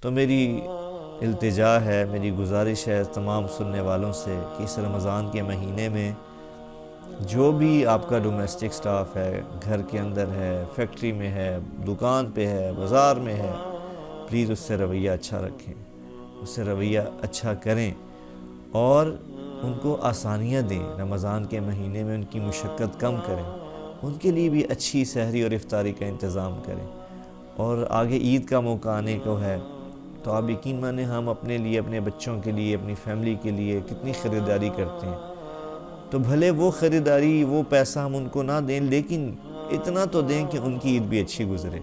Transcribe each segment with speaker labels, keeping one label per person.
Speaker 1: تو میری التجا ہے، میری گزارش ہے تمام سننے والوں سے کہ اس رمضان کے مہینے میں جو بھی آپ کا ڈومیسٹک سٹاف ہے، گھر کے اندر ہے، فیکٹری میں ہے، دکان پہ ہے، بازار میں ہے، پلیز اس سے رویہ اچھا رکھیں، اس سے رویہ اچھا کریں اور ان کو آسانیاں دیں۔ رمضان کے مہینے میں ان کی مشقت کم کریں، ان کے لیے بھی اچھی سحری اور افطاری کا انتظام کریں۔ اور آگے عید کا موقع آنے کو ہے تو آپ یقین مانیں ہم اپنے لیے، اپنے بچوں کے لیے، اپنی فیملی کے لیے کتنی خریداری کرتے ہیں۔ تو بھلے وہ خریداری، وہ پیسہ ہم ان کو نہ دیں، لیکن اتنا تو دیں کہ ان کی عید بھی اچھی گزرے،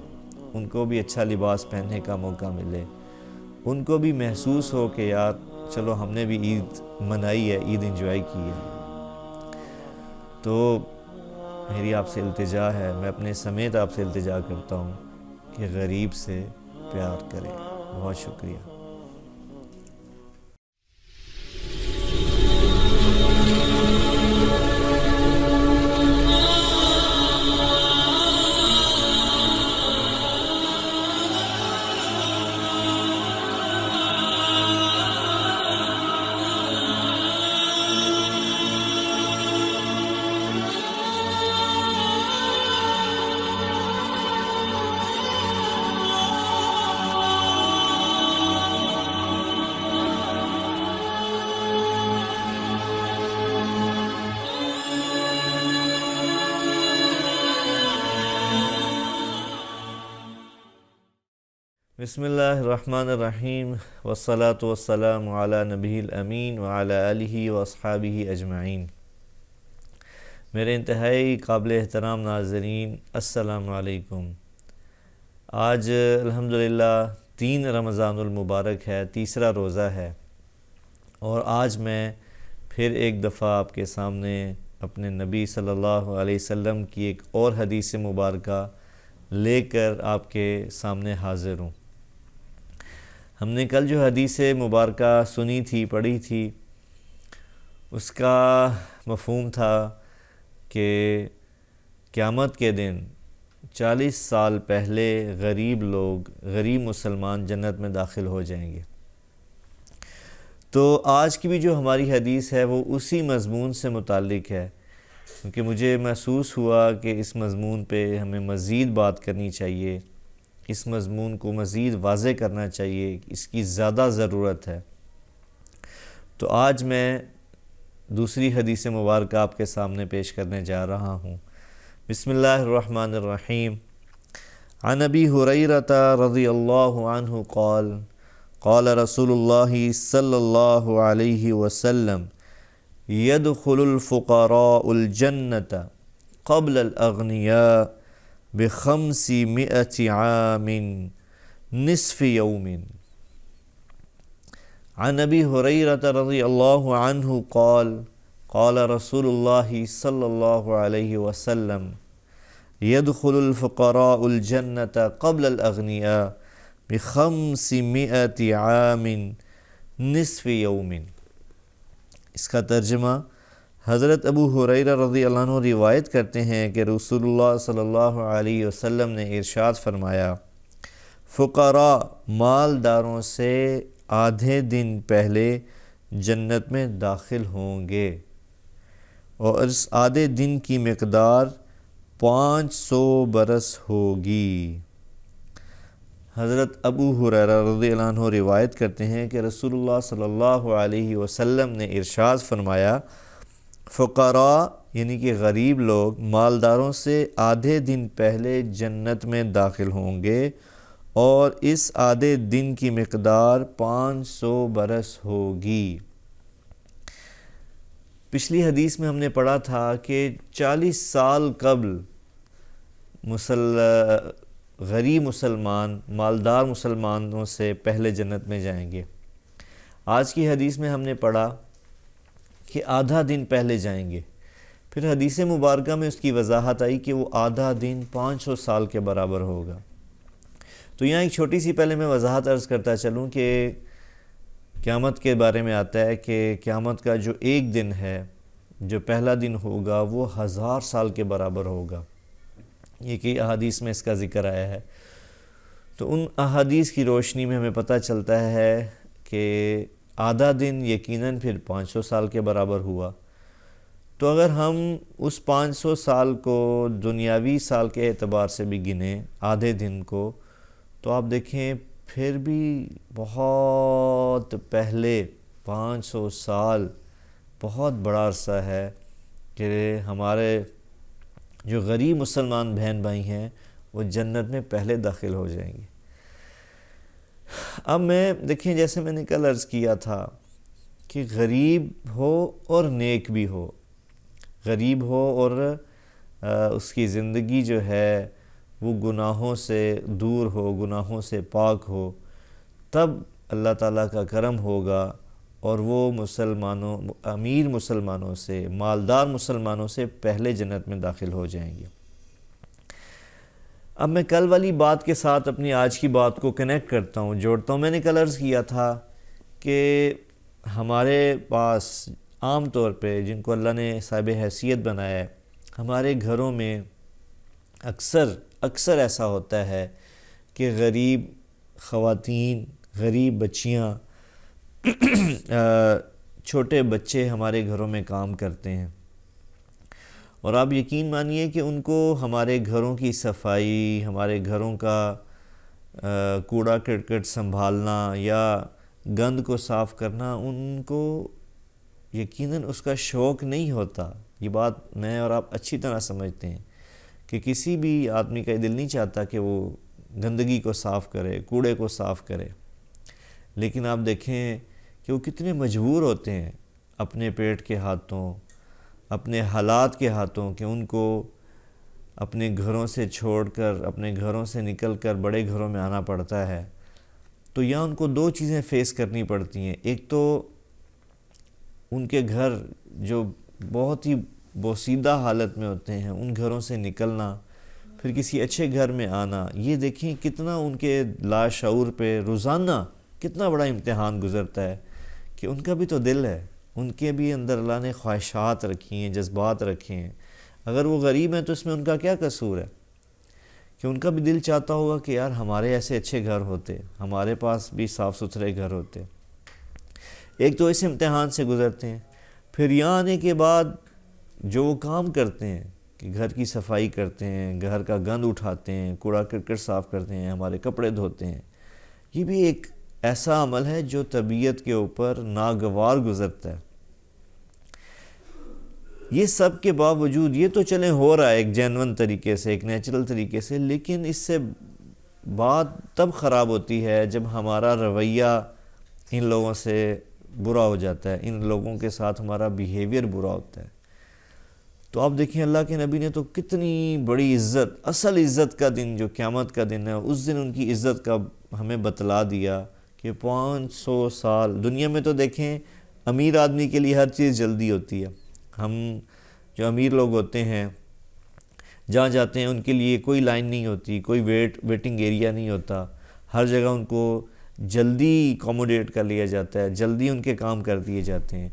Speaker 1: ان کو بھی اچھا لباس پہننے کا موقع ملے، ان کو بھی محسوس ہو کہ یار چلو ہم نے بھی عید منائی ہے، عید انجوائے کی ہے۔ تو میری آپ سے التجا ہے، میں اپنے سمیت آپ سے التجا کرتا ہوں کہ غریب سے پیار کریں۔ بہت شکریہ۔ بسم اللہ الرحمن الرحیم، والصلاة والسلام علی نبی الامین وعلی آلہ واصحابہ اجمعین۔ میرے انتہائی قابل احترام ناظرین، السلام علیکم۔ آج الحمدللہ 3 رمضان المبارک ہے، تیسرا روزہ ہے، اور آج میں پھر ایک دفعہ آپ کے سامنے اپنے نبی صلی اللہ علیہ وسلم کی ایک اور حدیث مبارکہ لے کر آپ کے سامنے حاضر ہوں۔ ہم نے کل جو حدیث مبارکہ سنی تھی، پڑھی تھی، اس کا مفہوم تھا کہ قیامت کے دن 40 سال پہلے غریب لوگ، غریب مسلمان جنت میں داخل ہو جائیں گے۔ تو آج کی بھی جو ہماری حدیث ہے وہ اسی مضمون سے متعلق ہے، کیونکہ مجھے محسوس ہوا کہ اس مضمون پہ ہمیں مزید بات کرنی چاہیے، اس مضمون کو مزید واضح کرنا چاہیے، اس کی زیادہ ضرورت ہے۔ تو آج میں دوسری حدیث مبارکہ آپ کے سامنے پیش کرنے جا رہا ہوں۔ بسم اللہ الرحمن الرحیم۔ عن ابی ہریرۃ رضی اللہ عنہ قال قال رسول اللہ صلی اللہ علیہ وسلم يدخل الفقراء الجنة قبل الأغنياء ب500 عام نصف يوم۔ عن ابی ہریرۃ رضی اللہ عنہ قال قال رسول اللہ صلی اللہ علیہ وسلم يدخل الفقراء الجنة قبل الأغنياء ب500 عام نصف يوم۔ اس کا ترجمہ، حضرت ابو ہریرہ رضی اللہ عنہ روایت کرتے ہیں کہ رسول اللہ صلی اللہ علیہ وسلم نے ارشاد فرمایا، فقراء مالداروں سے آدھے دن پہلے جنت میں داخل ہوں گے، اور اس آدھے دن کی مقدار 500 برس ہوگی۔ حضرت ابو ہریرہ رضی اللہ عنہ روایت کرتے ہیں کہ رسول اللہ صلی اللہ علیہ وسلم نے ارشاد فرمایا، فقراء یعنی کہ غریب لوگ مالداروں سے آدھے دن پہلے جنت میں داخل ہوں گے، اور اس آدھے دن کی مقدار 500 برس ہوگی۔ پچھلی حدیث میں ہم نے پڑھا تھا کہ 40 سال قبل غریب مسلمان مالدار مسلمانوں سے پہلے جنت میں جائیں گے۔ آج کی حدیث میں ہم نے پڑھا کہ آدھا دن پہلے جائیں گے۔ پھر حدیث مبارکہ میں اس کی وضاحت آئی کہ وہ آدھا دن 500 سال کے برابر ہوگا۔ تو یہاں ایک چھوٹی سی پہلے میں وضاحت عرض کرتا چلوں کہ قیامت کے بارے میں آتا ہے کہ قیامت کا جو ایک دن ہے، جو پہلا دن ہوگا، وہ 1000 سال کے برابر ہوگا۔ یہ کہ احادیث میں اس کا ذکر آیا ہے تو ان احادیث کی روشنی میں ہمیں پتہ چلتا ہے کہ آدھا دن یقیناً پھر 500 سال کے برابر ہوا. تو اگر ہم اس 500 سال کو دنیاوی سال کے اعتبار سے بھی گنیں آدھے دن کو، تو آپ دیکھیں پھر بھی بہت پہلے 500 سال بہت بڑا عرصہ ہے کہ ہمارے جو غریب مسلمان بہن بھائی ہیں وہ جنت میں پہلے داخل ہو جائیں گے. اب میں دیکھیں جیسے میں نے کل عرض کیا تھا کہ غریب ہو اور نیک بھی ہو، غریب ہو اور اس کی زندگی جو ہے وہ گناہوں سے دور ہو، گناہوں سے پاک ہو، تب اللہ تعالیٰ کا کرم ہوگا اور وہ امیر مسلمانوں سے، مالدار مسلمانوں سے پہلے جنت میں داخل ہو جائیں گے. اب میں کل والی بات کے ساتھ اپنی آج کی بات کو کنیکٹ کرتا ہوں، جوڑتا ہوں. میں نے کل عرض کیا تھا کہ ہمارے پاس عام طور پہ جن کو اللہ نے صاحب حیثیت بنایا ہے، ہمارے گھروں میں اکثر ایسا ہوتا ہے کہ غریب خواتین، غریب بچیاں، چھوٹے بچے ہمارے گھروں میں کام کرتے ہیں، اور آپ یقین مانیے کہ ان کو ہمارے گھروں کی صفائی، ہمارے گھروں کا کوڑا کرکٹ سنبھالنا یا گند کو صاف کرنا ان کو یقیناً اس کا شوق نہیں ہوتا. یہ بات میں اور آپ اچھی طرح سمجھتے ہیں کہ کسی بھی آدمی کا دل نہیں چاہتا کہ وہ گندگی کو صاف کرے، کوڑے کو صاف کرے. لیکن آپ دیکھیں کہ وہ کتنے مجبور ہوتے ہیں اپنے پیٹ کے ہاتھوں، اپنے حالات کے ہاتھوں، کہ ان کو اپنے گھروں سے چھوڑ کر، اپنے گھروں سے نکل کر بڑے گھروں میں آنا پڑتا ہے. تو یہاں ان کو دو چیزیں فیس کرنی پڑتی ہیں. ایک تو ان کے گھر جو بہت ہی بوسیدہ حالت میں ہوتے ہیں، ان گھروں سے نکلنا، پھر کسی اچھے گھر میں آنا. یہ دیکھیں کتنا ان کے لاشعور پہ روزانہ کتنا بڑا امتحان گزرتا ہے کہ ان کا بھی تو دل ہے، ان کے بھی اندر اللہ نے خواہشات رکھی ہیں، جذبات رکھے ہیں. اگر وہ غریب ہیں تو اس میں ان کا کیا قصور ہے کہ ان کا بھی دل چاہتا ہوگا کہ یار ہمارے ایسے اچھے گھر ہوتے، ہمارے پاس بھی صاف ستھرے گھر ہوتے. ایک تو اس امتحان سے گزرتے ہیں. پھر یہاں آنے کے بعد جو وہ کام کرتے ہیں کہ گھر کی صفائی کرتے ہیں، گھر کا گند اٹھاتے ہیں، کوڑا کرکٹ صاف کرتے ہیں، ہمارے کپڑے دھوتے ہیں، یہ بھی ایک ایسا عمل ہے جو طبیعت کے اوپر ناگوار گزرتا ہے. یہ سب کے باوجود یہ تو چلیں ہو رہا ہے ایک جینون طریقے سے، ایک نیچرل طریقے سے، لیکن اس سے بات تب خراب ہوتی ہے جب ہمارا رویہ ان لوگوں سے برا ہو جاتا ہے، ان لوگوں کے ساتھ ہمارا بیہیویئر برا ہوتا ہے. تو آپ دیکھیں اللہ کے نبی نے تو کتنی بڑی عزت، اصل عزت کا دن جو قیامت کا دن ہے، اس دن ان کی عزت کا ہمیں بتلا دیا کہ 500 سال. دنیا میں تو دیکھیں امیر آدمی کے لیے ہر چیز جلدی ہوتی ہے. ہم جو امیر لوگ ہوتے ہیں جہاں جاتے ہیں ان کے لیے کوئی لائن نہیں ہوتی، کوئی ویٹنگ ایریا نہیں ہوتا، ہر جگہ ان کو جلدی اکوموڈیٹ کر لیا جاتا ہے، جلدی ان کے کام کر دیے جاتے ہیں.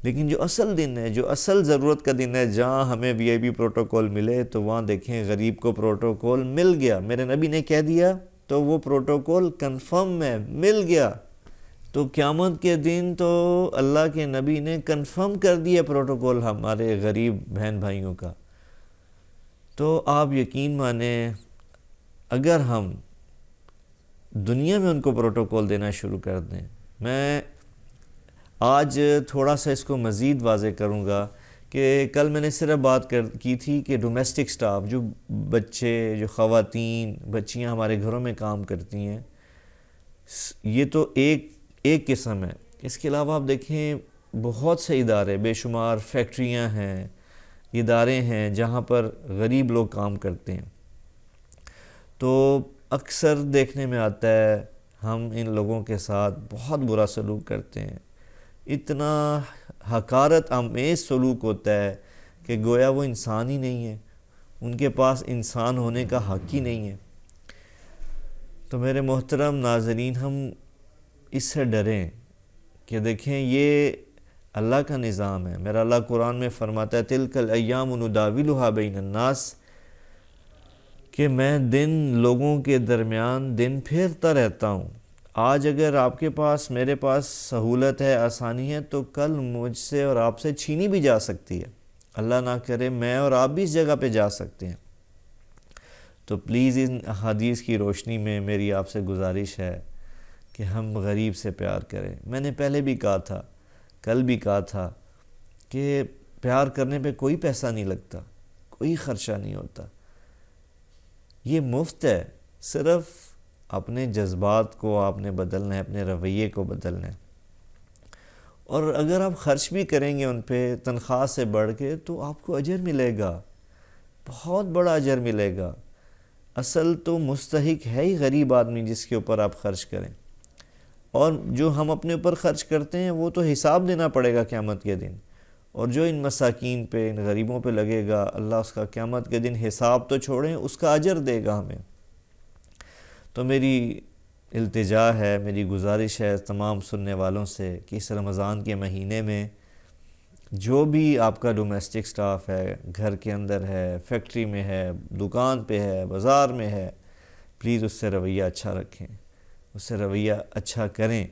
Speaker 1: لیکن جو اصل دن ہے، جو اصل ضرورت کا دن ہے، جہاں ہمیں وی آئی پی پروٹوکول ملے، تو وہاں دیکھیں غریب کو پروٹوکول مل گیا. میرے نبی نے کہہ دیا تو وہ پروٹوکول کنفرم ہے، مل گیا. تو قیامت کے دن تو اللہ کے نبی نے کنفرم کر دیا پروٹوکول ہمارے غریب بہن بھائیوں کا. تو آپ یقین مانیں اگر ہم دنیا میں ان کو پروٹوکول دینا شروع کر دیں. میں آج تھوڑا سا اس کو مزید واضح کروں گا کہ کل میں نے صرف بات کی تھی کہ ڈومیسٹک سٹاف، جو بچے، جو خواتین، بچیاں ہمارے گھروں میں کام کرتی ہیں، یہ تو ایک قسم ہے. اس کے علاوہ آپ دیکھیں بہت سے ادارے، بے شمار فیکٹریاں ہیں، ادارے ہیں جہاں پر غریب لوگ کام کرتے ہیں. تو اکثر دیکھنے میں آتا ہے ہم ان لوگوں کے ساتھ بہت برا سلوک کرتے ہیں. اتنا حقارت آمیز سلوک ہوتا ہے کہ گویا وہ انسان ہی نہیں ہے، ان کے پاس انسان ہونے کا حق ہی نہیں ہے. تو میرے محترم ناظرین، ہم اس سے ڈریں کہ دیکھیں یہ اللہ کا نظام ہے. میرا اللہ قرآن میں فرماتا ہے تِلْكَ الْأَيَّامُ نُدَاوِلُهَا بَيْنَ النَّاسِ، کہ میں دن لوگوں کے درمیان دن پھیرتا رہتا ہوں. آج اگر آپ کے پاس میرے پاس سہولت ہے، آسانی ہے، تو کل مجھ سے اور آپ سے چھینی بھی جا سکتی ہے. اللہ نہ کرے میں اور آپ بھی اس جگہ پہ جا سکتے ہیں. تو پلیز ان احادیث کی روشنی میں میری آپ سے گزارش ہے کہ ہم غریب سے پیار کریں. میں نے پہلے بھی کہا تھا، کل بھی کہا تھا کہ پیار کرنے پہ کوئی پیسہ نہیں لگتا، کوئی خرچہ نہیں ہوتا، یہ مفت ہے. صرف اپنے جذبات کو آپ نے بدلنا ہے، اپنے رویے کو بدلنا ہے. اور اگر آپ خرچ بھی کریں گے ان پہ تنخواہ سے بڑھ کے تو آپ کو اجر ملے گا، بہت بڑا اجر ملے گا. اصل تو مستحق ہے ہی غریب آدمی جس کے اوپر آپ خرچ کریں. اور جو ہم اپنے اوپر خرچ کرتے ہیں وہ تو حساب دینا پڑے گا قیامت کے دن. اور جو ان مساکین پہ، ان غریبوں پہ لگے گا، اللہ اس کا قیامت کے دن حساب تو چھوڑیں، اس کا اجر دے گا ہمیں. تو میری التجا ہے، میری گزارش ہے تمام سننے والوں سے کہ اس رمضان کے مہینے میں جو بھی آپ کا ڈومیسٹک سٹاف ہے، گھر کے اندر ہے، فیکٹری میں ہے، دکان پہ ہے، بازار میں ہے، پلیز اس سے رویہ اچھا رکھیں، اس سے رویہ اچھا کریں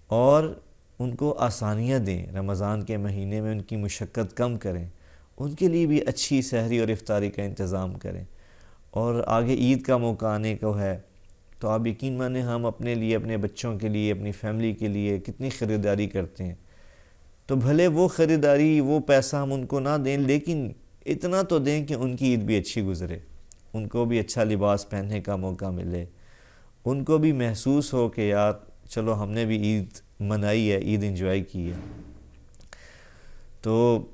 Speaker 1: اور ان کو آسانیاں دیں. رمضان کے مہینے میں ان کی مشقت کم کریں، ان کے لیے بھی اچھی سحری اور افطاری کا انتظام کریں. اور آگے عید کا موقع آنے کو ہے تو آپ یقین مانیں ہم اپنے لیے، اپنے بچوں کے لیے، اپنی فیملی کے لیے کتنی خریداری کرتے ہیں. تو بھلے وہ خریداری، وہ پیسہ ہم ان کو نہ دیں، لیکن اتنا تو دیں کہ ان کی عید بھی اچھی گزرے، ان کو بھی اچھا لباس پہننے کا موقع ملے، ان کو بھی محسوس ہو کہ یار چلو ہم نے بھی عید منائی ہے، عید انجوائے کی ہے. تو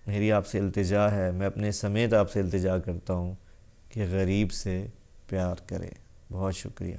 Speaker 1: میری آپ سے التجا ہے، میں اپنے سمیت آپ سے التجا کرتا ہوں کہ غریب سے پیار کریں. بہت شکریہ.